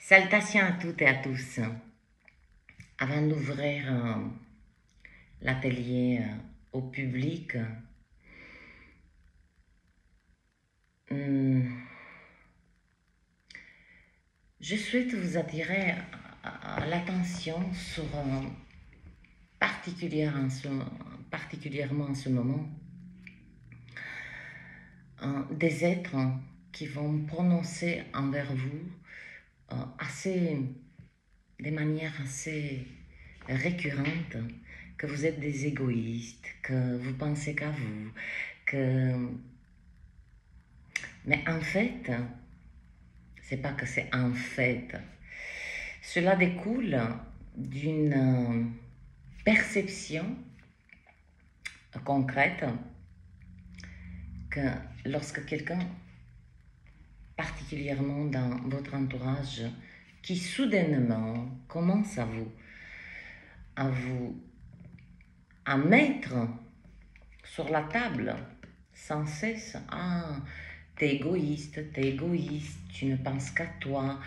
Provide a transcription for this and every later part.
Salutations à toutes et à tous. Avant d'ouvrir l'atelier au public, je souhaite vous attirer l'attention sur particulièrement en ce moment des êtres qui vont prononcer envers vous de manière assez récurrente que vous êtes des égoïstes, que vous pensez qu'à vous, Mais en fait, c'est pas que c'est en fait, cela découle d'une perception concrète que lorsque quelqu'un, particulièrement dans votre entourage, qui soudainement commence à mettre sur la table sans cesse, ah, t'es égoïste, tu ne penses qu'à toi,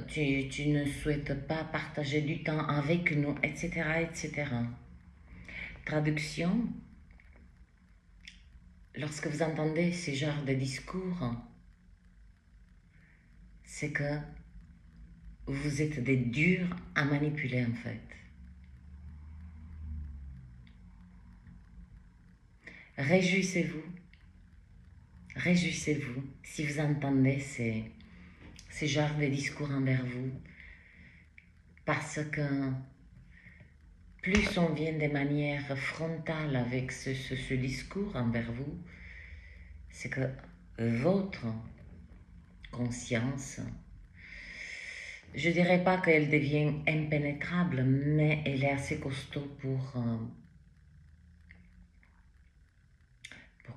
tu ne souhaites pas partager du temps avec nous, etc., etc. Traduction, lorsque vous entendez ce genre de discours, c'est que vous êtes des durs à manipuler en fait. Réjouissez-vous si vous entendez ces genres de discours envers vous, parce que plus on vient de manière frontale avec ce discours envers vous, c'est que votre conscience, je ne dirais pas qu'elle devient impénétrable, mais elle est assez costaud pour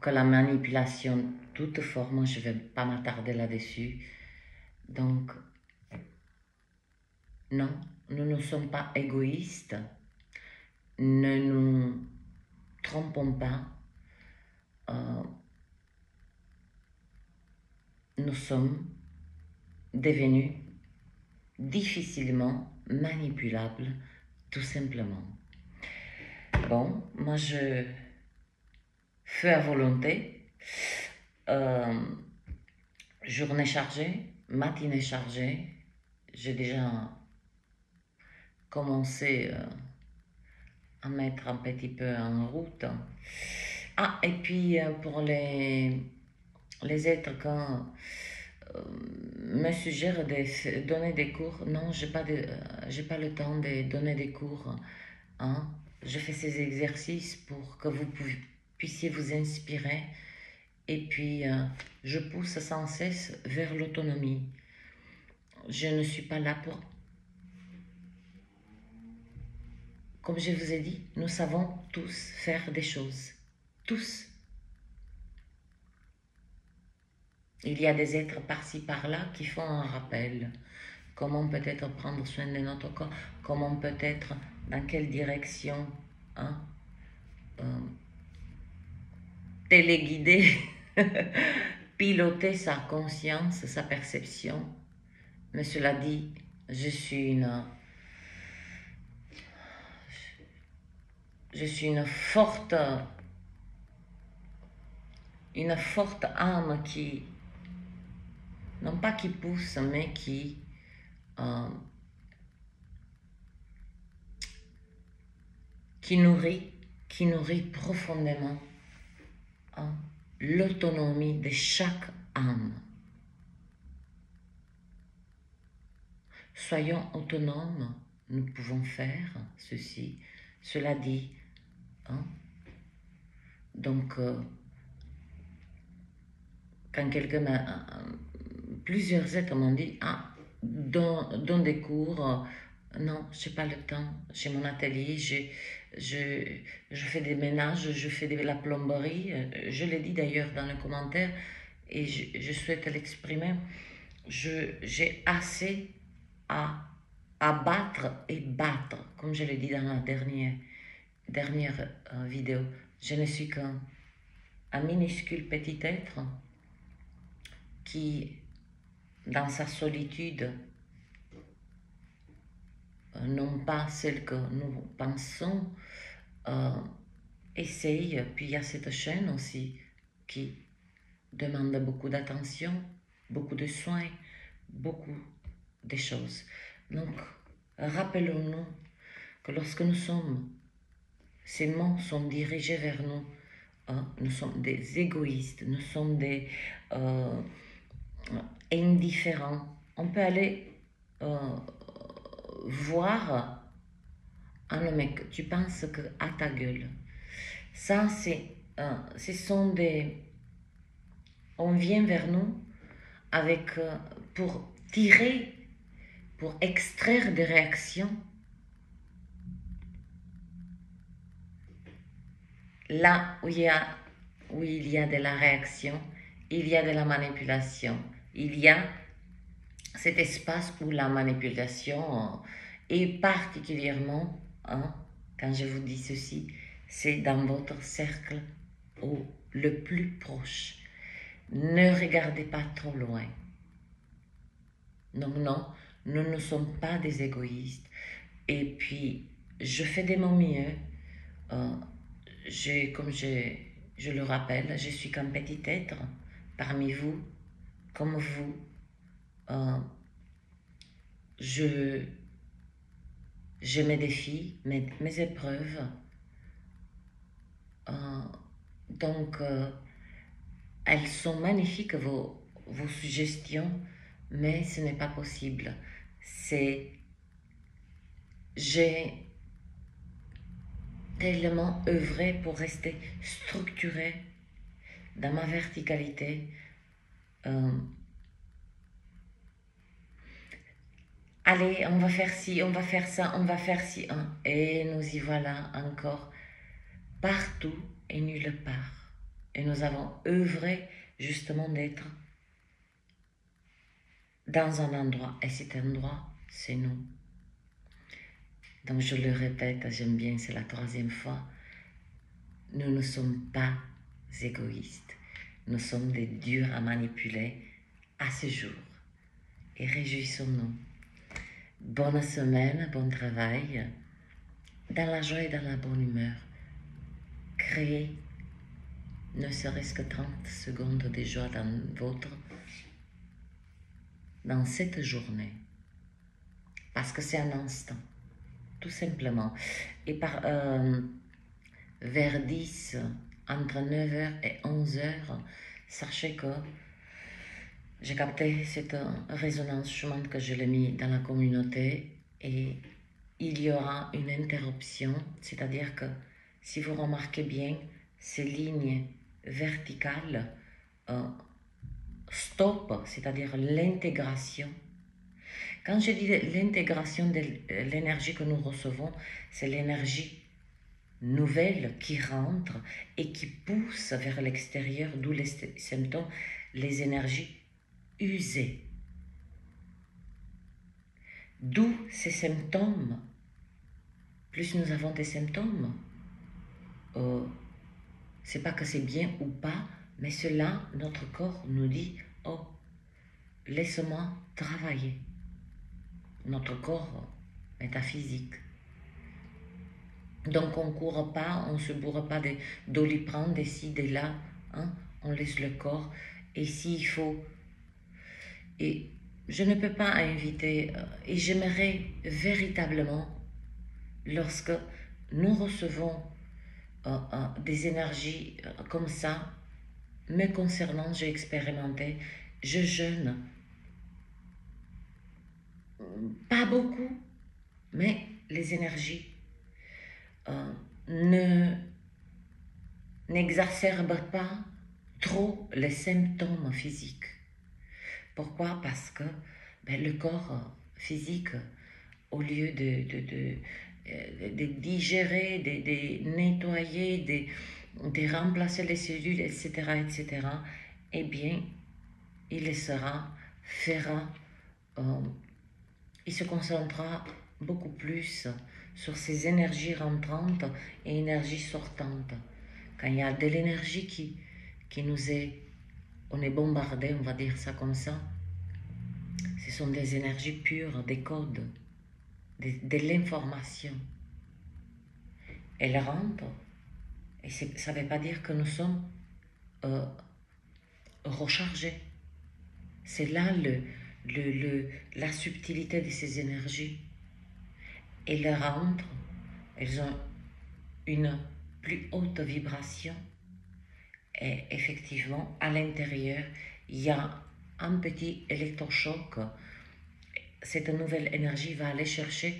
que la manipulation, toute forme, je ne vais pas m'attarder là-dessus. Donc, non, nous ne sommes pas égoïstes, ne nous trompons pas, nous sommes devenus difficilement manipulables, tout simplement. Bon, moi je fais à volonté, journée chargée, matinée chargée, j'ai déjà commencé à mettre un petit peu en route. Ah, et puis pour les êtres quand me suggèrent de donner des cours, non, j'ai pas le temps de donner des cours. Hein. Je fais ces exercices pour que vous puissiez vous inspirer et puis je pousse sans cesse vers l'autonomie. Je ne suis pas là pour... Comme je vous ai dit, nous savons tous faire des choses. Tous. Il y a des êtres par-ci par-là qui font un rappel. Comment peut-être prendre soin de notre corps, comment peut-être, dans quelle direction, hein, téléguider, piloter sa conscience, sa perception. Mais cela dit, je suis une forte âme qui, non pas qui pousse, mais qui nourrit profondément l'autonomie de chaque âme. Soyons autonomes, nous pouvons faire ceci. Cela dit, donc quand plusieurs êtres m'ont dit, donne des cours, non, j'ai pas le temps, j'ai mon atelier, je fais des ménages, je fais de la plomberie, je l'ai dit d'ailleurs dans le commentaire et je souhaite l'exprimer, j'ai assez à battre et battre, comme je l'ai dit dans la dernière vidéo. Je ne suis qu'un minuscule petit être qui dans sa solitude, non pas celle que nous pensons, euh, essaye, puis il y a cette chaîne aussi qui demande beaucoup d'attention, beaucoup de soins, beaucoup de choses. Donc, rappelons-nous que lorsque nous sommes, ces mots sont dirigés vers nous, hein, nous sommes des égoïstes, nous sommes des indifférents. On peut aller voir un mec, tu penses que à ta gueule. Ça, ce sont des... On vient vers nous avec, pour tirer, pour extraire des réactions. Là où il y a de la réaction, il y a de la manipulation. Il y a cet espace où la manipulation est particulièrement, hein, quand je vous dis ceci, c'est dans votre cercle le plus proche. Ne regardez pas trop loin. Donc non, nous ne sommes pas des égoïstes. Et puis, je fais de mon mieux. Comme je le rappelle, je suis qu'un petit être parmi vous, comme vous. J'ai mes défis, mes épreuves. Donc, elles sont magnifiques, vos suggestions, mais ce n'est pas possible. J'ai tellement œuvré pour rester structuré dans ma verticalité. Allez, on va faire ci, on va faire ça, on va faire ci. Et nous y voilà encore partout et nulle part. Et nous avons œuvré justement d'être dans un endroit. Et cet endroit, c'est nous. Donc je le répète, j'aime bien, c'est la 3e fois. Nous ne sommes pas égoïstes. Nous sommes des durs à manipuler à ce jour. Et réjouissons-nous. Bonne semaine, bon travail. Dans la joie et dans la bonne humeur. Créez ne serait-ce que 30 secondes de joie dans cette journée. Parce que c'est un instant, tout simplement. Et vers 10, entre 9h et 11h, sachez que j'ai capté cette résonance chemin que je l'ai mis dans la communauté et il y aura une interruption, c'est-à-dire que si vous remarquez bien, ces lignes verticales stop, c'est-à-dire l'intégration. Quand je dis l'intégration de l'énergie que nous recevons, c'est l'énergie nouvelle qui rentre et qui pousse vers l'extérieur, d'où les symptômes, les énergies usées. D'où ces symptômes. Plus nous avons des symptômes, c'est pas que c'est bien ou pas, mais cela, notre corps nous dit, oh, laisse-moi travailler. Notre corps métaphysique. Donc on ne court pas, on ne se bourre pas de Doliprane, d'ici, de là, hein? On laisse le corps. Et s'il faut... Et je ne peux pas inviter, et j'aimerais véritablement, lorsque nous recevons des énergies comme ça, me concernant, j'ai expérimenté, je jeûne, pas beaucoup, mais les énergies n'exacerbent pas trop les symptômes physiques. Pourquoi? Parce que le corps physique, au lieu de digérer, de nettoyer, de remplacer les cellules, etc., eh bien, il fera, il se concentrera beaucoup plus sur ces énergies rentrantes et énergies sortantes. Quand il y a de l'énergie qui nous est, on est bombardé, on va dire ça comme ça, sont des énergies pures, des codes, de l'information. Elles rentrent, et ça ne veut pas dire que nous sommes rechargés. C'est là la subtilité de ces énergies. Elles rentrent, elles ont une plus haute vibration, et effectivement, à l'intérieur, il y a un petit électrochoc. Cette nouvelle énergie va aller chercher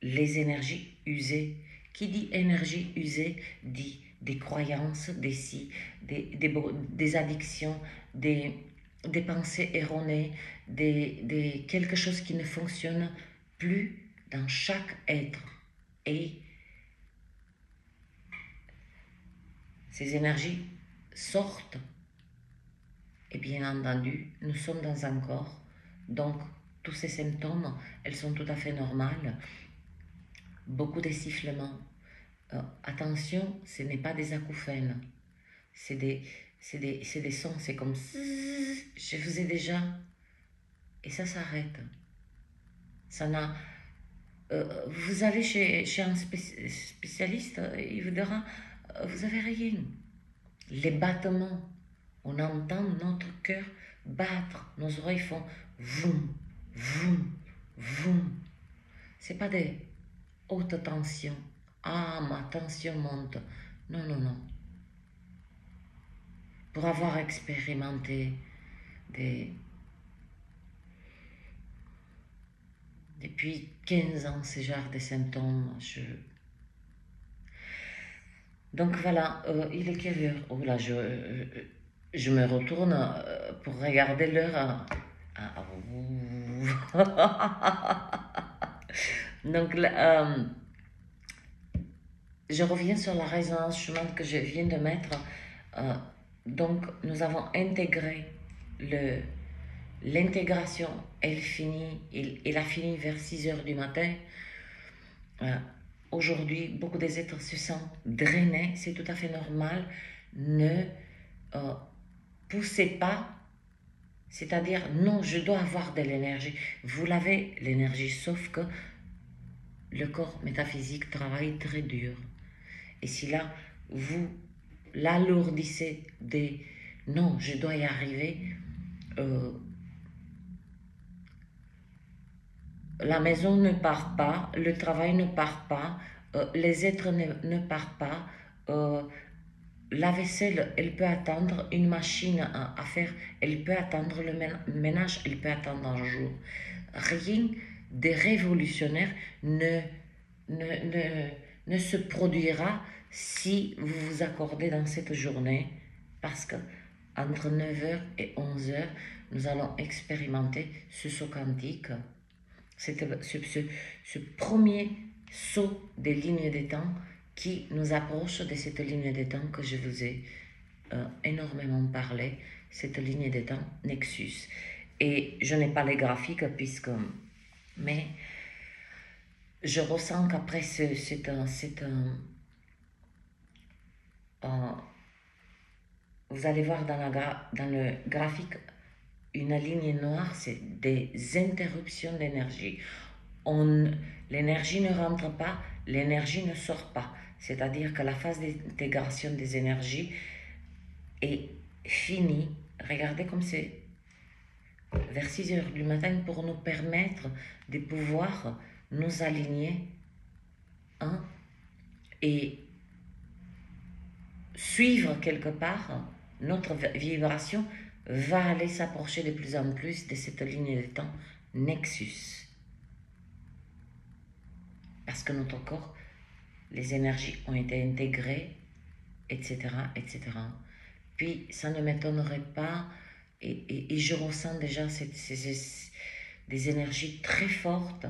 les énergies usées. Qui dit énergie usée dit des croyances, des addictions, des pensées erronées, quelque chose qui ne fonctionne plus dans chaque être. Et ces énergies sortent. Et bien entendu, nous sommes dans un corps, donc tous ces symptômes, elles sont tout à fait normales. Beaucoup de sifflements. Attention, ce n'est pas des acouphènes, c'est des sons, c'est comme je faisais déjà, et ça s'arrête. Ça n'a. Vous allez chez un spécialiste, il vous dira, vous avez rien. Les battements, on entend notre cœur battre, nos oreilles font voum, voum, voum. C'est pas des hautes tensions. Ah, ma tension monte. Non, non, non. Pour avoir expérimenté depuis 15 ans ce genre de symptômes, donc voilà, il est quelle heure? Oh là, je me retourne pour regarder l'heure. Donc là, je reviens sur la résonance chemin que je viens de mettre. Donc, nous avons intégré l'intégration. Elle a fini vers 6 heures du matin. Aujourd'hui, beaucoup des êtres se sentent drainés. C'est tout à fait normal. Ne poussez pas. C'est-à-dire, non, je dois avoir de l'énergie. Vous l'avez, l'énergie, sauf que le corps métaphysique travaille très dur. Et si là, vous l'alourdissez des non, je dois y arriver, la maison ne part pas, le travail ne part pas, les êtres ne partent pas, la vaisselle, elle peut attendre, une machine à faire, elle peut attendre, le ménage, elle peut attendre un jour. Rien de révolutionnaire ne se produira si vous vous accordez dans cette journée, parce que entre 9h et 11h, nous allons expérimenter ce saut quantique, ce premier saut des lignes de temps qui nous approche de cette ligne de temps que je vous ai énormément parlé, cette ligne de temps Nexus. Et je n'ai pas les graphiques mais je ressens qu'après vous allez voir dans le graphique une ligne noire, c'est des interruptions d'énergie. L'énergie ne rentre pas, l'énergie ne sort pas. C'est-à-dire que la phase d'intégration des énergies est finie. Regardez comme c'est vers 6 heures du matin pour nous permettre de pouvoir nous aligner et suivre quelque part notre vibration va aller s'approcher de plus en plus de cette ligne de temps Nexus. Parce que notre corps, les énergies ont été intégrées, etc., etc. Puis, ça ne m'étonnerait pas, et je ressens déjà des énergies très fortes,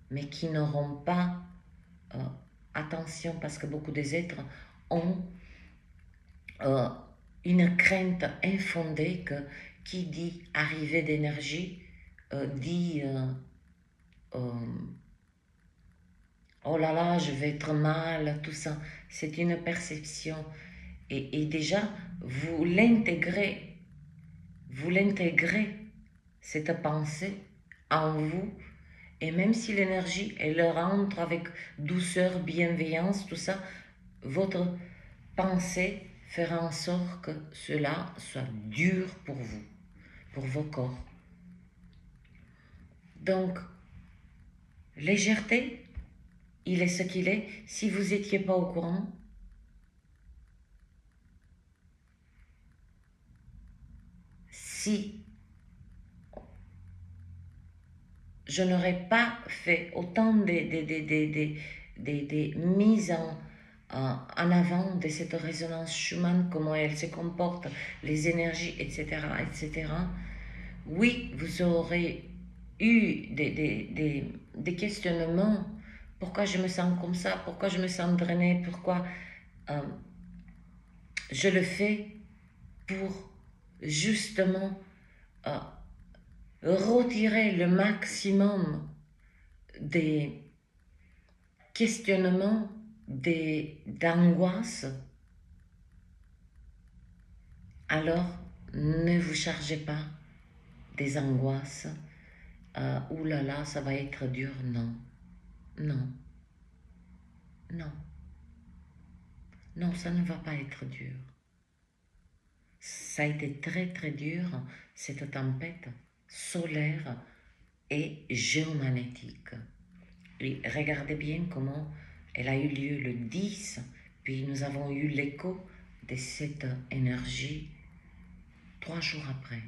mais qui n'auront pas attention, parce que beaucoup des êtres ont une crainte infondée que qui dit arrivée d'énergie dit oh là là, je vais être mal, tout ça. C'est une perception. Et déjà, vous l'intégrez, cette pensée, en vous. Et même si l'énergie, elle rentre avec douceur, bienveillance, tout ça, votre pensée fera en sorte que cela soit dur pour vous, pour vos corps. Donc, légèreté, il est ce qu'il est. Si vous n'étiez pas au courant, si je n'aurais pas fait autant des mises en avant de cette résonance Schumann, comment elle se comporte, les énergies, etc., etc., oui, vous aurez eu des questionnements. Pourquoi je me sens comme ça? Pourquoi je me sens drainée? Pourquoi je le fais pour justement euh, retirer le maximum des questionnements, d'angoisse. Alors, ne vous chargez pas des angoisses. Ouh là là, ça va être dur. Non, non, non, non, ça ne va pas être dur. Ça a été très très dur, cette tempête solaire et géomagnétique. Et regardez bien comment elle a eu lieu le 10, puis nous avons eu l'écho de cette énergie 3 jours après.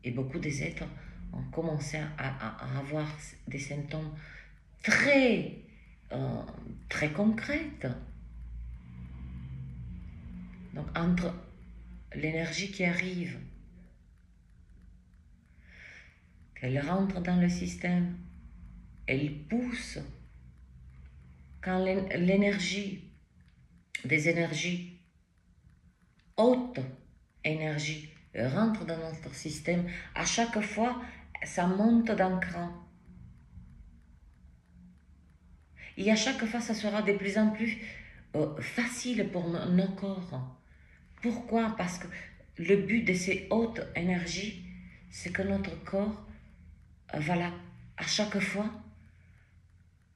Et beaucoup des êtres ont commencé à avoir des symptômes très, très concrets. Donc entre l'énergie qui arrive, qu'elle rentre dans le système, elle pousse, quand l'énergie, des énergies hautes, énergie rentre dans notre système, à chaque fois, ça monte d'un cran. Et à chaque fois, ça sera de plus en plus facile pour nos corps. Pourquoi? Parce que le but de ces hautes énergies, c'est que notre corps, voilà, à chaque fois,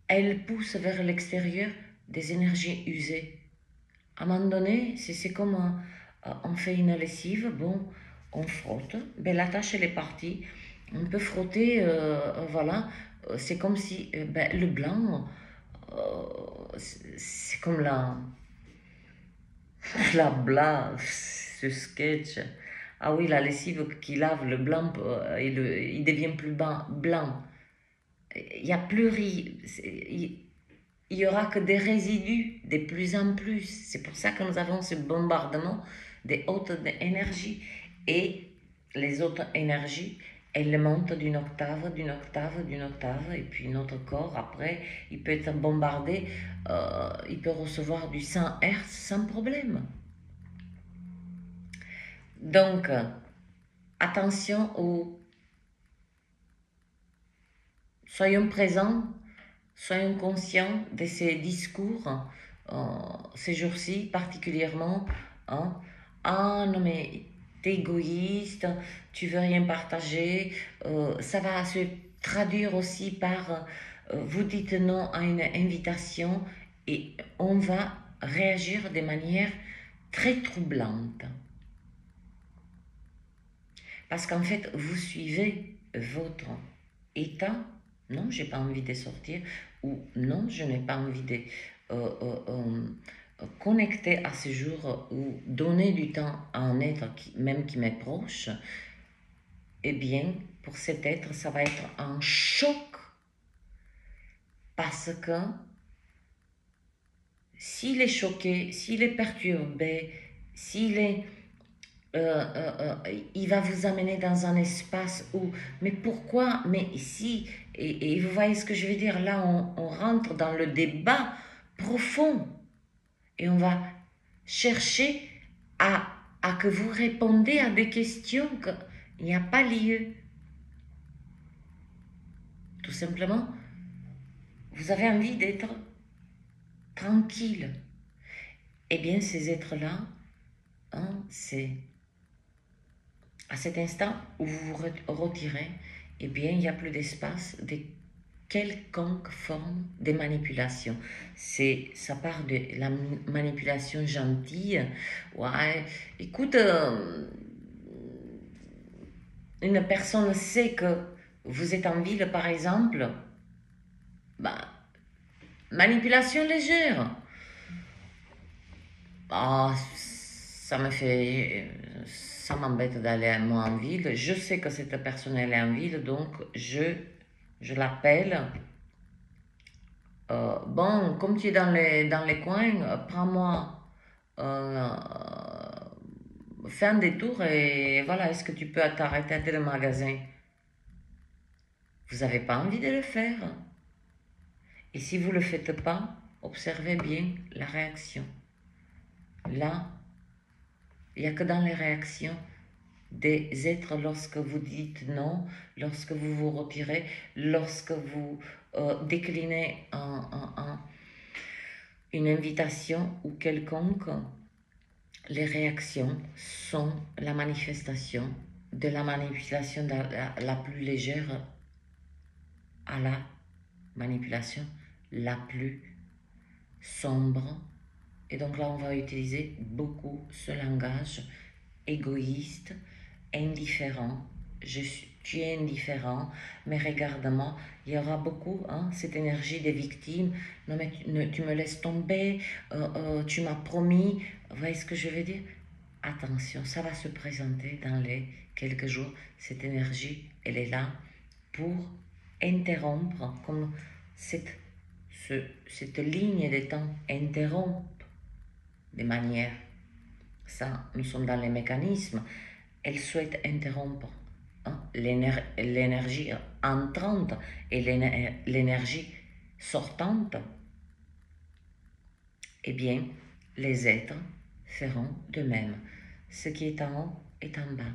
elle pousse vers l'extérieur des énergies usées. À un moment donné, c'est comme on fait une lessive, bon, on frotte, ben, la tâche elle est partie, on peut frotter, voilà, c'est comme si ben, le blanc, c'est comme la blanc, ce sketch. Ah oui, la lessive qui lave le blanc, il devient plus blanc. Il n'y a plus rien. Il y aura que des résidus de plus en plus. C'est pour ça que nous avons ce bombardement des hautes énergies. Et les autres énergies, elles montent d'une octave, d'une octave, d'une octave. Et puis notre corps, après, il peut être bombardé, il peut recevoir du 100 Hz sans problème. Donc, attention soyons présents, soyons conscients de ces discours, ces jours-ci particulièrement. Hein. Ah non mais t'es égoïste, tu veux rien partager. Ça va se traduire aussi par vous dites non à une invitation et on va réagir de manière très troublante. Parce qu'en fait, vous suivez votre état. Non, j'ai pas envie de sortir. Ou non, je n'ai pas envie de connecter à ce jour ou donner du temps à un être même qui m'est proche. Eh bien, pour cet être, ça va être un choc. Parce que s'il est choqué, s'il est perturbé, s'il est il va vous amener dans un espace où, mais pourquoi, mais si, et vous voyez ce que je veux dire, là on rentre dans le débat profond et on va chercher à que vous répondez à des questions qu'il n'y a pas lieu. Tout simplement, vous avez envie d'être tranquille. Eh bien, ces êtres-là, hein, c'est à cet instant où vous vous retirez eh bien, il n'y a plus d'espace de quelconque forme de manipulation. Ça part de la manipulation gentille. Ouais, écoute, une personne sait que vous êtes en ville, par exemple, bah, manipulation légère. Ah, ça m'embête d'aller moi en ville. Je sais que cette personne elle est en ville, donc je l'appelle. Bon, comme tu es dans les coins, prends-moi, euh, fais un détour et voilà, est-ce que tu peux t'arrêter à tel magasin? Vous n'avez pas envie de le faire. Et si vous ne le faites pas, observez bien la réaction. Là, il n'y a que dans les réactions des êtres lorsque vous dites non, lorsque vous vous retirez, lorsque vous déclinez une invitation ou quelconque, les réactions sont la manifestation de la manipulation la plus légère à la manipulation la plus sombre. Et donc là, on va utiliser beaucoup ce langage égoïste, indifférent. Tu es indifférent, mais regarde-moi, il y aura beaucoup, hein, cette énergie des victimes. Non, mais tu me laisses tomber, tu m'as promis. Vous voyez ce que je veux dire? Attention, ça va se présenter dans les quelques jours. Cette énergie, elle est là pour interrompre, comme cette, cette ligne de temps interrompt de manière. Ça, nous sommes dans les mécanismes. Elle souhaite interrompre, hein, l'énergie entrante et l'énergie sortante. Eh bien, les êtres feront de même. Ce qui est en haut est en bas.